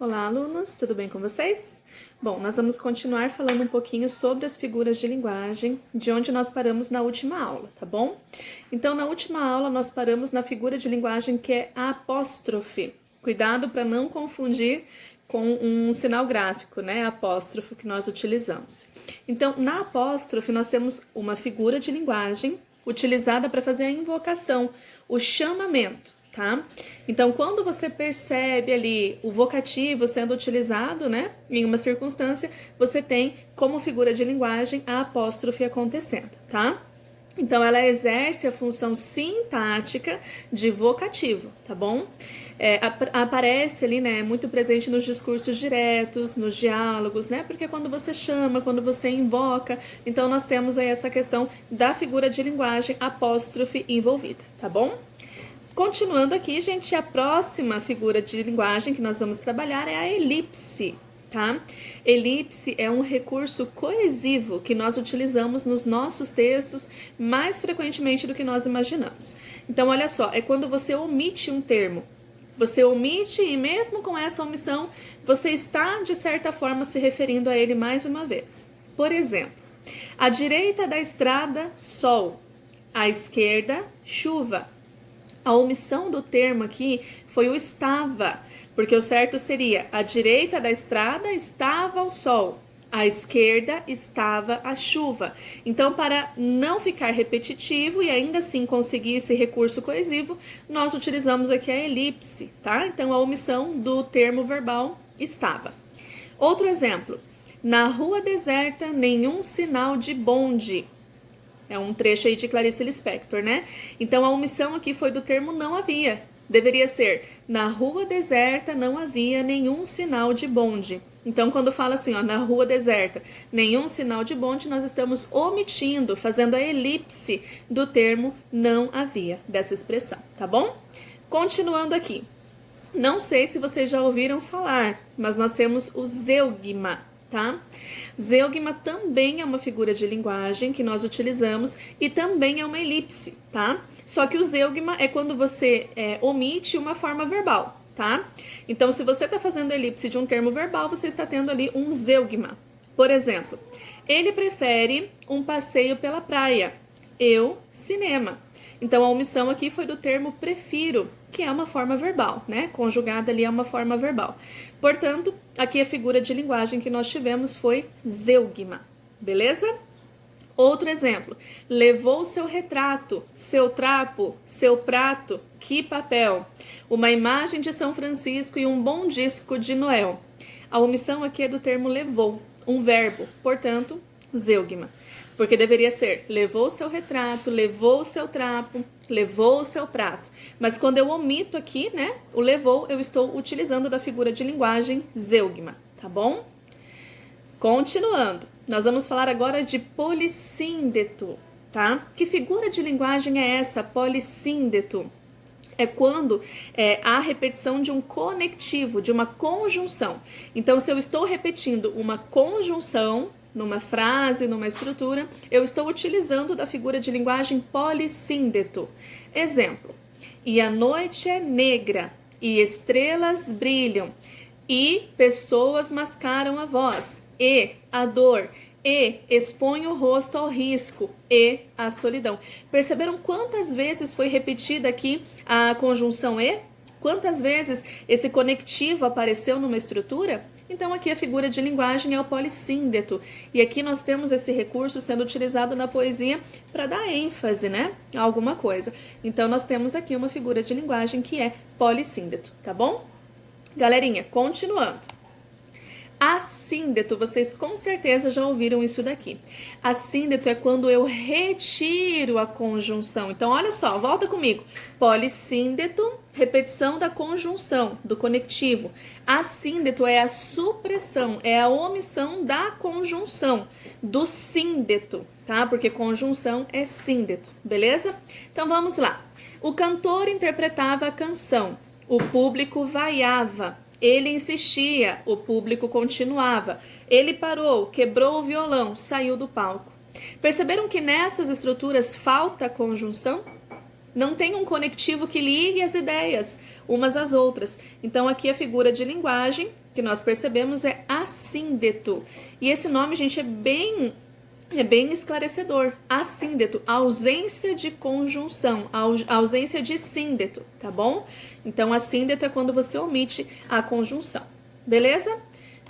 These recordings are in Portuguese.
Olá, alunos, tudo bem com vocês? Bom, nós vamos continuar falando um pouquinho sobre as figuras de linguagem, de onde nós paramos na última aula, tá bom? Então, na última aula, nós paramos na figura de linguagem que é a apóstrofe. Cuidado para não confundir com um sinal gráfico, né? Apóstrofo que nós utilizamos. Então, na apóstrofe, nós temos uma figura de linguagem utilizada para fazer a invocação, o chamamento. Tá? Então, quando você percebe ali o vocativo sendo utilizado, né, em uma circunstância, você tem como figura de linguagem a apóstrofe acontecendo, tá? Então, ela exerce a função sintática de vocativo, tá bom? Aparece ali, né, muito presente nos discursos diretos, nos diálogos, né? Porque quando você chama, quando você invoca, então nós temos aí essa questão da figura de linguagem apóstrofe envolvida, tá bom? Continuando aqui, gente, a próxima figura de linguagem que nós vamos trabalhar é a elipse, tá? Elipse é um recurso coesivo que nós utilizamos nos nossos textos mais frequentemente do que nós imaginamos. Então, olha só, é quando você omite um termo. Você omite e mesmo com essa omissão, você está, de certa forma, se referindo a ele mais uma vez. Por exemplo, à direita da estrada, sol. À esquerda, chuva. A omissão do termo aqui foi o estava, porque o certo seria: à direita da estrada estava o sol, à esquerda estava a chuva. Então, para não ficar repetitivo e ainda assim conseguir esse recurso coesivo, nós utilizamos aqui a elipse, tá? Então, a omissão do termo verbal estava. Outro exemplo: na rua deserta, nenhum sinal de bonde. É um trecho aí de Clarice Lispector, né? Então, a omissão aqui foi do termo não havia. Deveria ser: na rua deserta não havia nenhum sinal de bonde. Então, quando fala assim, ó, na rua deserta, nenhum sinal de bonde, nós estamos omitindo, fazendo a elipse do termo não havia, dessa expressão, tá bom? Continuando aqui. Não sei se vocês já ouviram falar, mas nós temos o zeugma, tá? Zeugma também é uma figura de linguagem que nós utilizamos e também é uma elipse, tá? Só que o zeugma é quando você omite uma forma verbal, tá? Então, se você está fazendo elipse de um termo verbal, você está tendo ali um zeugma. Por exemplo, ele prefere um passeio pela praia, eu, cinema. Então, a omissão aqui foi do termo prefiro, que é uma forma verbal, né? Conjugada ali é uma forma verbal. Portanto, aqui a figura de linguagem que nós tivemos foi zeugma, beleza? Outro exemplo: levou seu retrato, seu trapo, seu prato, que papel. Uma imagem de São Francisco e um bom disco de Noel. A omissão aqui é do termo levou, um verbo, portanto, zeugma. Porque deveria ser: levou seu retrato, levou seu trapo, levou o seu prato. Mas quando eu omito aqui, né, o levou, eu estou utilizando da figura de linguagem zeugma, tá bom? Continuando, nós vamos falar agora de polissíndeto, tá? Que figura de linguagem é essa, polissíndeto? É quando há repetição de um conectivo, de uma conjunção. Então, se eu estou repetindo uma conjunção numa frase, numa estrutura, eu estou utilizando da figura de linguagem polissíndeto. Exemplo: e a noite é negra, e estrelas brilham, e pessoas mascaram a voz, e a dor, e expõe o rosto ao risco, e a solidão. Perceberam quantas vezes foi repetida aqui a conjunção e? Quantas vezes esse conectivo apareceu numa estrutura? Então, aqui a figura de linguagem é o polissíndeto. E aqui nós temos esse recurso sendo utilizado na poesia para dar ênfase, né, a alguma coisa. Então, nós temos aqui uma figura de linguagem que é polissíndeto, tá bom? Galerinha, continuando. Assíndeto, vocês com certeza já ouviram isso daqui. Assíndeto é quando eu retiro a conjunção. Então, olha só, volta comigo. Polissíndeto, repetição da conjunção, do conectivo. Assíndeto é a supressão, é a omissão da conjunção, do síndeto, tá? Porque conjunção é síndeto, beleza? Então, vamos lá. O cantor interpretava a canção, o público vaiava. Ele insistia, o público continuava. Ele parou, quebrou o violão, saiu do palco. Perceberam que nessas estruturas falta conjunção? não tem um conectivo que ligue as ideias umas às outras. Então aqui a figura de linguagem que nós percebemos é assíndeto. E esse nome, gente, é bem esclarecedor. Assíndeto, ausência de conjunção, ausência de síndeto, tá bom? Então, assíndeto é quando você omite a conjunção, beleza?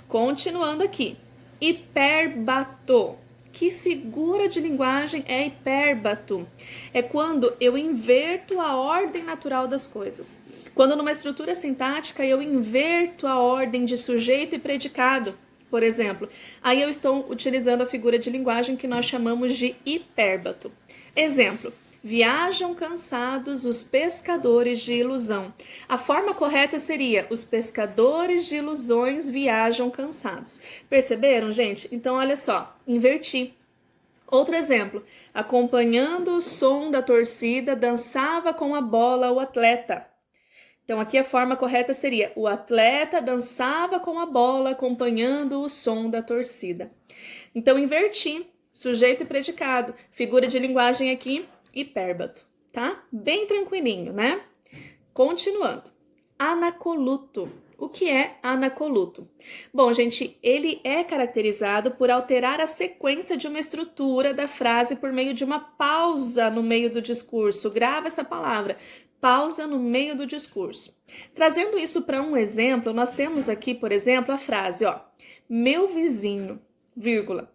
Continuando aqui. Hipérbato. Que figura de linguagem é hipérbato? É quando eu inverto a ordem natural das coisas. Quando numa estrutura sintática eu inverto a ordem de sujeito e predicado, por exemplo, aí eu estou utilizando a figura de linguagem que nós chamamos de hipérbato. Exemplo: viajam cansados os pescadores de ilusão. A forma correta seria: os pescadores de ilusões viajam cansados. Perceberam, gente? Então, olha só, inverti. Outro exemplo: acompanhando o som da torcida, dançava com a bola o atleta. Então, aqui a forma correta seria: o atleta dançava com a bola, acompanhando o som da torcida. Então, inverti, sujeito e predicado. Figura de linguagem aqui, hipérbato, tá? Bem tranquilinho, né? Continuando. Anacoluto. O que é anacoluto? Bom, gente, ele é caracterizado por alterar a sequência de uma estrutura da frase por meio de uma pausa no meio do discurso. Grava essa palavra. Pausa no meio do discurso. Trazendo isso para um exemplo, nós temos aqui, por exemplo, a frase, ó: meu vizinho, vírgula,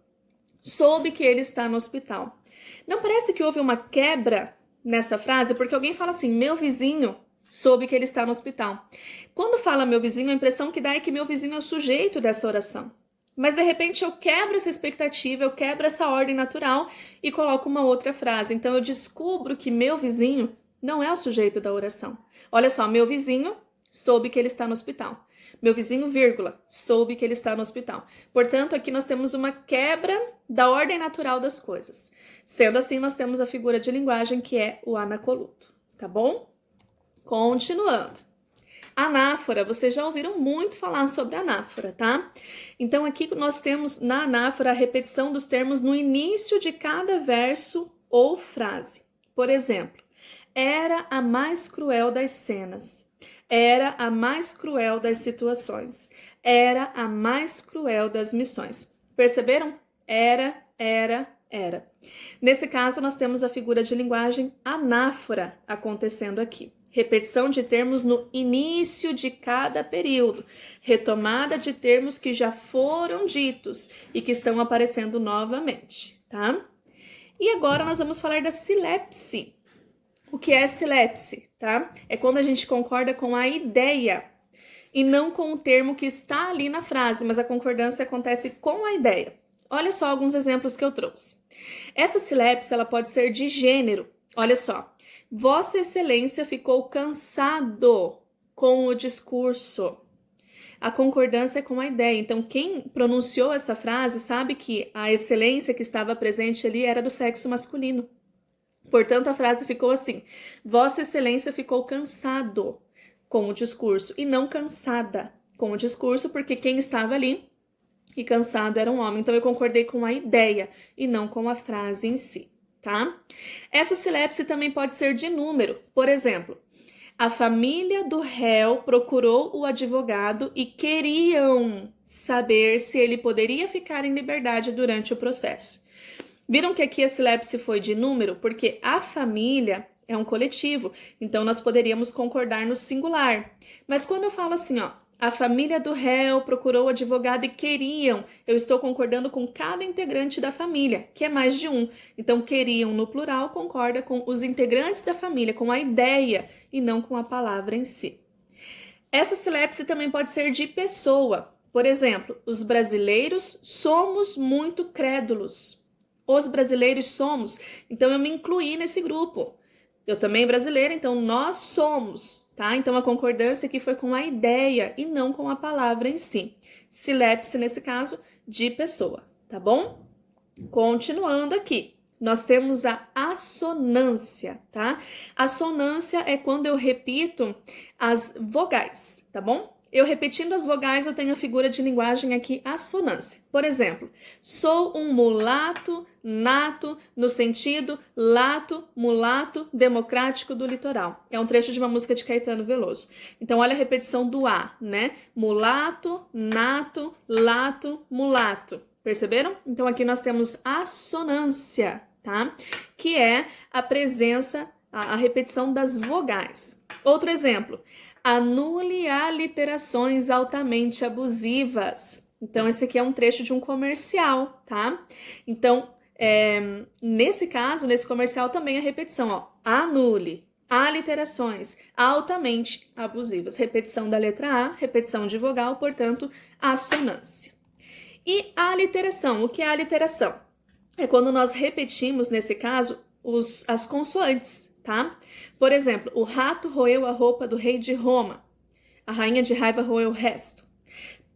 soube que ele está no hospital. Não parece que houve uma quebra nessa frase? Porque alguém fala assim: meu vizinho soube que ele está no hospital. Quando fala meu vizinho, a impressão que dá é que meu vizinho é o sujeito dessa oração. Mas de repente eu quebro essa expectativa, eu quebro essa ordem natural e coloco uma outra frase. Então eu descubro que meu vizinho não é o sujeito da oração. Olha só, meu vizinho soube que ele está no hospital. Meu vizinho, vírgula, soube que ele está no hospital. Portanto, aqui nós temos uma quebra da ordem natural das coisas. Sendo assim, nós temos a figura de linguagem que é o anacoluto, tá bom? Continuando. Anáfora, vocês já ouviram muito falar sobre anáfora, tá? Então, aqui nós temos na anáfora a repetição dos termos no início de cada verso ou frase. Por exemplo, era a mais cruel das cenas. Era a mais cruel das situações. Era a mais cruel das missões. Perceberam? Era. Nesse caso, nós temos a figura de linguagem anáfora acontecendo aqui. Repetição de termos no início de cada período. Retomada de termos que já foram ditos e que estão aparecendo novamente, tá? E agora nós vamos falar da silepse. O que é silepse, tá? É quando a gente concorda com a ideia e não com o termo que está ali na frase, mas a concordância acontece com a ideia. Olha só alguns exemplos que eu trouxe. Essa silepse, ela pode ser de gênero. Olha só. Vossa Excelência ficou cansado com o discurso. A concordância é com a ideia. Então, quem pronunciou essa frase sabe que a excelência que estava presente ali era do sexo masculino. Portanto, a frase ficou assim: Vossa Excelência ficou cansado com o discurso e não cansada com o discurso, porque quem estava ali e cansado era um homem. Então, eu concordei com a ideia e não com a frase em si, tá? Essa silepse também pode ser de número. Por exemplo, a família do réu procurou o advogado e queriam saber se ele poderia ficar em liberdade durante o processo. Viram que aqui a silepse foi de número? Porque a família é um coletivo, então nós poderíamos concordar no singular. Mas quando eu falo assim, ó, a família do réu procurou o advogado e queriam, eu estou concordando com cada integrante da família, que é mais de um. Então, queriam no plural concorda com os integrantes da família, com a ideia e não com a palavra em si. Essa silepse também pode ser de pessoa. Por exemplo, os brasileiros somos muito crédulos. Os brasileiros somos, então eu me incluí nesse grupo. Eu também brasileira, então nós somos, tá? Então a concordância aqui foi com a ideia e não com a palavra em si. Silepse, nesse caso, de pessoa, tá bom? Continuando aqui, nós temos a assonância, tá? Assonância é quando eu repito as vogais, tá bom? Eu repetindo as vogais, eu tenho a figura de linguagem aqui assonância. Por exemplo, sou um mulato nato no sentido lato, mulato, democrático do litoral. É um trecho de uma música de Caetano Veloso. Então, olha a repetição do A, né? Mulato, nato, lato, mulato. Perceberam? Então, aqui nós temos assonância, tá? Que é a presença, a repetição das vogais. Outro exemplo. Anule aliterações altamente abusivas. Então, esse aqui é um trecho de um comercial, tá? Então, nesse caso, nesse comercial também a repetição, ó. Anule aliterações altamente abusivas. Repetição da letra A, repetição de vogal, portanto, assonância. E a aliteração, o que é a aliteração? É quando nós repetimos, nesse caso, as consoantes, tá? Por exemplo, o rato roeu a roupa do rei de Roma. A rainha de raiva roeu o resto.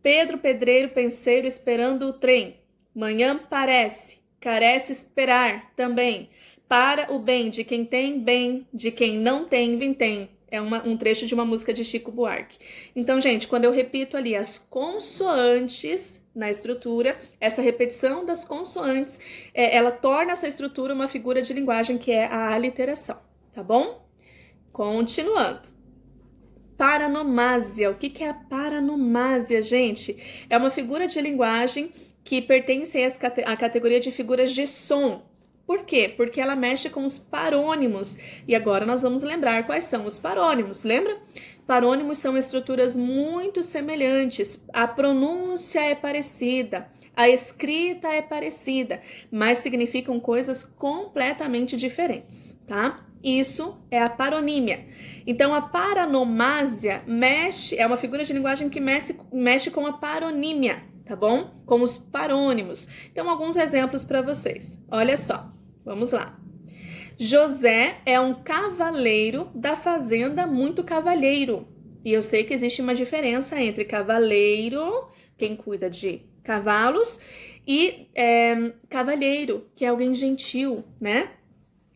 Pedro, pedreiro, penseiro, esperando o trem. Manhã parece, carece esperar também. Para o bem de quem tem bem, de quem não tem, vintém. É um trecho de uma música de Chico Buarque. Então, gente, quando eu repito ali as consoantes na estrutura, essa repetição das consoantes, ela torna essa estrutura uma figura de linguagem que é a aliteração, tá bom? Continuando. Paranomásia. O que é a paranomásia, gente? É uma figura de linguagem que pertence à categoria de figuras de som. Por quê? Porque ela mexe com os parônimos. E agora nós vamos lembrar quais são os parônimos, lembra? Parônimos são estruturas muito semelhantes. A pronúncia é parecida, a escrita é parecida, mas significam coisas completamente diferentes, tá? Isso é a paronímia. Então, a paranomásia é uma figura de linguagem que mexe com a paronímia, tá bom? Com os parônimos. Então, alguns exemplos para vocês. Olha só, vamos lá. José é um cavaleiro da fazenda muito cavalheiro. E eu sei que existe uma diferença entre cavaleiro, quem cuida de cavalos, e cavalheiro, que é alguém gentil, né?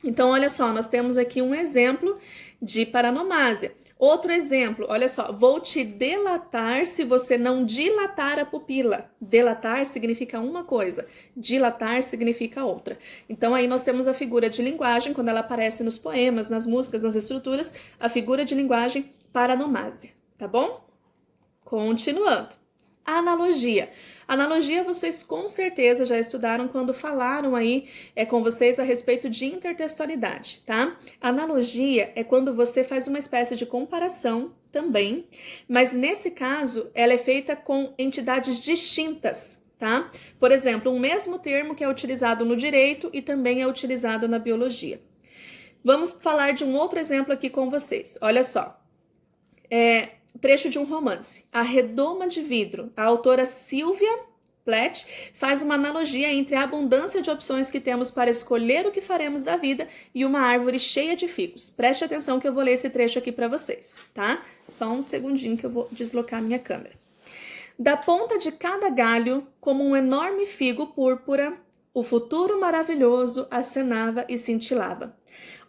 Então, olha só, nós temos aqui um exemplo de paranomásia. Outro exemplo, olha só, vou te delatar se você não dilatar a pupila. Delatar significa uma coisa, dilatar significa outra. Então, aí nós temos a figura de linguagem, quando ela aparece nos poemas, nas músicas, nas estruturas, a figura de linguagem paranomásia, tá bom? Continuando. Analogia. Analogia vocês com certeza já estudaram quando falaram aí com vocês a respeito de intertextualidade, tá? Analogia é quando você faz uma espécie de comparação também, mas nesse caso ela é feita com entidades distintas, tá? Por exemplo, um mesmo termo que é utilizado no direito e também é utilizado na biologia. Vamos falar de um outro exemplo aqui com vocês. Olha só. Trecho de um romance. A Redoma de Vidro. A autora Sylvia Plath faz uma analogia entre a abundância de opções que temos para escolher o que faremos da vida e uma árvore cheia de figos. Preste atenção que eu vou ler esse trecho aqui para vocês, tá? Só um segundinho que eu vou deslocar minha câmera. Da ponta de cada galho, como um enorme figo púrpura, o futuro maravilhoso acenava e cintilava.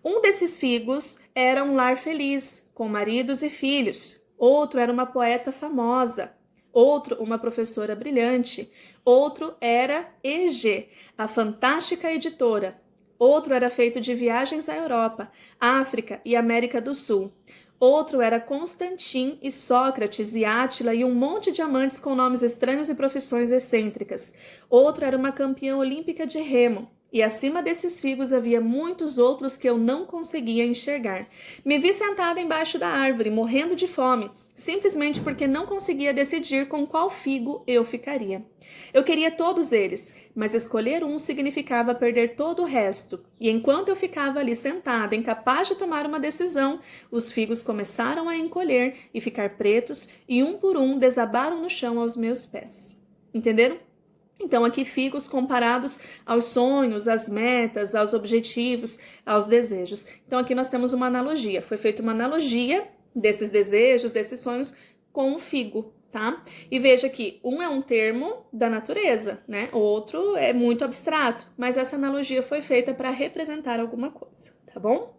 Um desses figos era um lar feliz, com maridos e filhos. Outro era uma poeta famosa, outro uma professora brilhante, outro era EG, a fantástica editora, outro era feito de viagens à Europa, África e América do Sul, outro era Constantin e Sócrates e Átila e um monte de amantes com nomes estranhos e profissões excêntricas, outro era uma campeã olímpica de remo. E acima desses figos havia muitos outros que eu não conseguia enxergar. Me vi sentada embaixo da árvore, morrendo de fome, simplesmente porque não conseguia decidir com qual figo eu ficaria. Eu queria todos eles, mas escolher um significava perder todo o resto. E enquanto eu ficava ali sentada, incapaz de tomar uma decisão, os figos começaram a encolher e ficar pretos, e um por um desabaram no chão aos meus pés. Entenderam? Então, aqui figos comparados aos sonhos, às metas, aos objetivos, aos desejos. Então, aqui nós temos uma analogia. Foi feita uma analogia desses desejos, desses sonhos com o figo, tá? E veja que um é um termo da natureza, né? O outro é muito abstrato, mas essa analogia foi feita para representar alguma coisa, tá bom?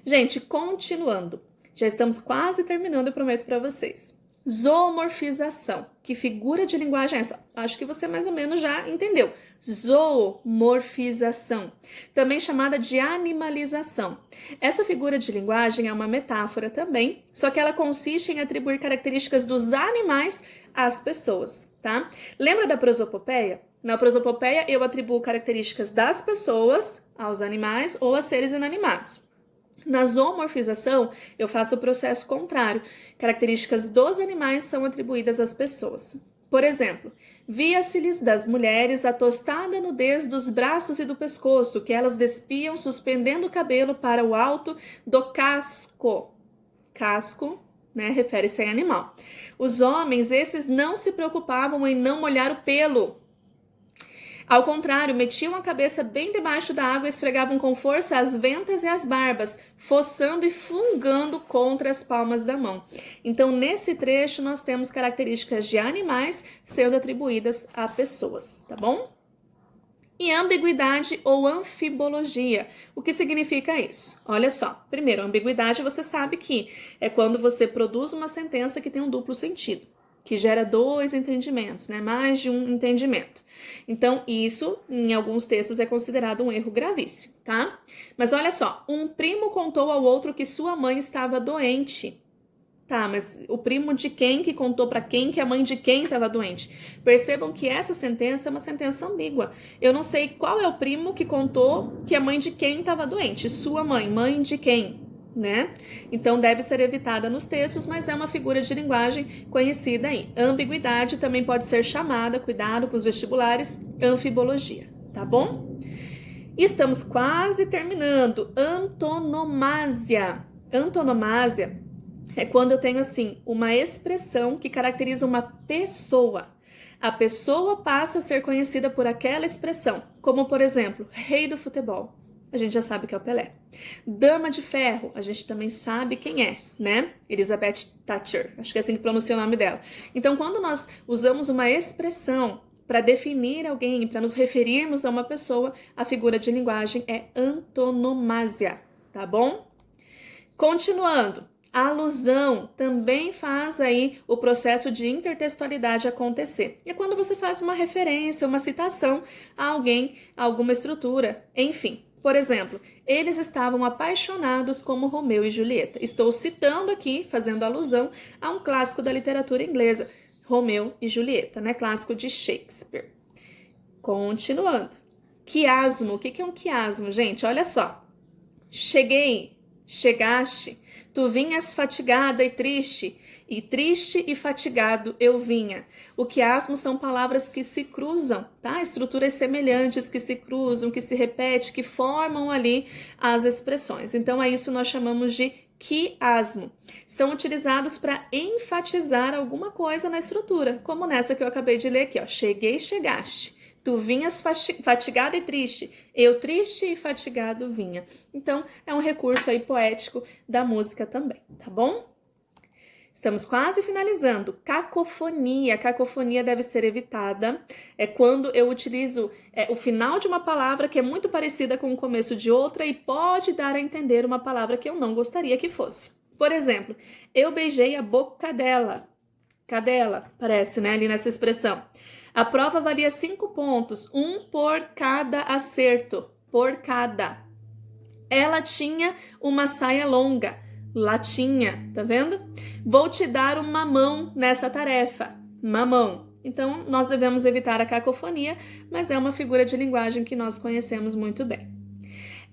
Gente, continuando. Já estamos quase terminando, eu prometo para vocês. Zoomorfização. Que figura de linguagem é essa? Acho que você mais ou menos já entendeu. Zoomorfização, também chamada de animalização. Essa figura de linguagem é uma metáfora também, só que ela consiste em atribuir características dos animais às pessoas, tá? Lembra da prosopopeia? Na prosopopeia eu atribuo características das pessoas aos animais ou a seres inanimados. Na zoomorfização, eu faço o processo contrário. Características dos animais são atribuídas às pessoas. Por exemplo, via-se-lhes das mulheres a tostada nudez dos braços e do pescoço, que elas despiam suspendendo o cabelo para o alto do casco. Casco, né, refere-se a animal. Os homens, esses não se preocupavam em não molhar o pelo. Ao contrário, metiam a cabeça bem debaixo da água e esfregavam com força as ventas e as barbas, fossando e fungando contra as palmas da mão. Então, nesse trecho, nós temos características de animais sendo atribuídas a pessoas, tá bom? E ambiguidade ou anfibologia. O que significa isso? Olha só, primeiro, ambiguidade você sabe que é quando você produz uma sentença que tem um duplo sentido, que gera dois entendimentos, né? Mais de um entendimento. Então, isso, em alguns textos, é considerado um erro gravíssimo, tá? Mas olha só, um primo contou ao outro que sua mãe estava doente. Tá, mas o primo de quem que contou para quem que a mãe de quem estava doente? Percebam que essa sentença é uma sentença ambígua. Eu não sei qual é o primo que contou que a mãe de quem estava doente. Sua mãe, mãe de quem? Né? Então deve ser evitada nos textos, mas é uma figura de linguagem conhecida aí. Ambiguidade também pode ser chamada, cuidado com os vestibulares, anfibologia, tá bom? Estamos quase terminando. Antonomásia. Antonomásia é quando eu tenho assim uma expressão que caracteriza uma pessoa. A pessoa passa a ser conhecida por aquela expressão, como por exemplo, rei do futebol. A gente já sabe que é o Pelé. Dama de ferro, a gente também sabe quem é, né? Elizabeth Thatcher, acho que é assim que pronuncia o nome dela. Então, quando nós usamos uma expressão para definir alguém, para nos referirmos a uma pessoa, a figura de linguagem é antonomásia, tá bom? Continuando, a alusão também faz aí o processo de intertextualidade acontecer. É quando você faz uma referência, uma citação a alguém, a alguma estrutura, enfim. Por exemplo, eles estavam apaixonados como Romeu e Julieta. Estou citando aqui, fazendo alusão a um clássico da literatura inglesa, Romeu e Julieta, né? Clássico de Shakespeare. Continuando. Quiasmo. O que é um quiasmo, gente? Olha só. Cheguei, chegaste, tu vinhas fatigada e triste e fatigado eu vinha. O quiasmo são palavras que se cruzam, tá? Estruturas semelhantes que se cruzam, que se repetem, que formam ali as expressões. Então, a isso nós chamamos de quiasmo. São utilizados para enfatizar alguma coisa na estrutura, como nessa que eu acabei de ler aqui, ó. Cheguei, chegaste. Tu vinhas fatigado e triste, eu triste e fatigado vinha. Então, é um recurso aí poético da música também, tá bom? Estamos quase finalizando. Cacofonia. Cacofonia deve ser evitada. É quando eu utilizo o final de uma palavra que é muito parecida com o começo de outra e pode dar a entender uma palavra que eu não gostaria que fosse. Por exemplo, eu beijei a boca dela. Cadela, parece, né? Ali nessa expressão. A prova valia 5 pontos, 1 por cada acerto, por cada. Ela tinha uma saia longa, latinha, tá vendo? Vou te dar uma mão nessa tarefa, mamão. Então, nós devemos evitar a cacofonia, mas é uma figura de linguagem que nós conhecemos muito bem.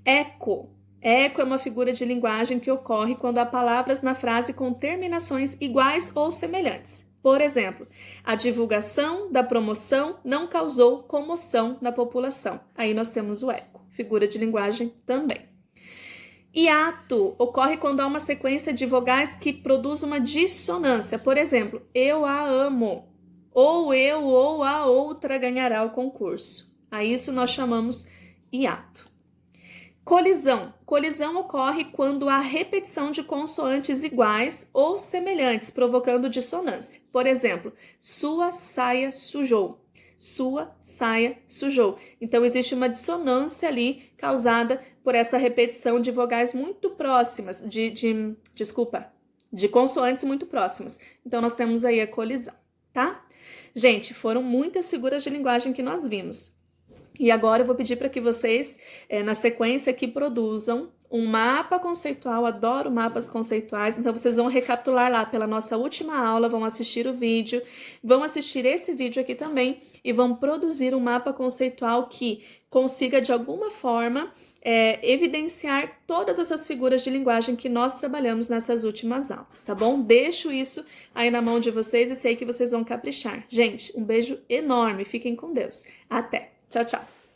Eco. Eco é uma figura de linguagem que ocorre quando há palavras na frase com terminações iguais ou semelhantes. Por exemplo, a divulgação da promoção não causou comoção na população. Aí nós temos o eco, figura de linguagem também. Hiato ocorre quando há uma sequência de vogais que produz uma dissonância. Por exemplo, eu a amo, ou eu ou a outra ganhará o concurso. A isso nós chamamos hiato. Colisão. Colisão ocorre quando há repetição de consoantes iguais ou semelhantes, provocando dissonância. Por exemplo, sua saia sujou. Sua saia sujou. Então, existe uma dissonância ali causada por essa repetição de vogais muito próximas, de consoantes muito próximas. Então, nós temos aí a colisão, tá? Gente, foram muitas figuras de linguagem que nós vimos. E agora eu vou pedir para que vocês, na sequência aqui, produzam um mapa conceitual. Adoro mapas conceituais. Então, vocês vão recapitular lá pela nossa última aula, vão assistir o vídeo, vão assistir esse vídeo aqui também e vão produzir um mapa conceitual que consiga, de alguma forma, evidenciar todas essas figuras de linguagem que nós trabalhamos nessas últimas aulas, tá bom? Deixo isso aí na mão de vocês e sei que vocês vão caprichar. Gente, um beijo enorme. Fiquem com Deus. Até! Tchau, tchau!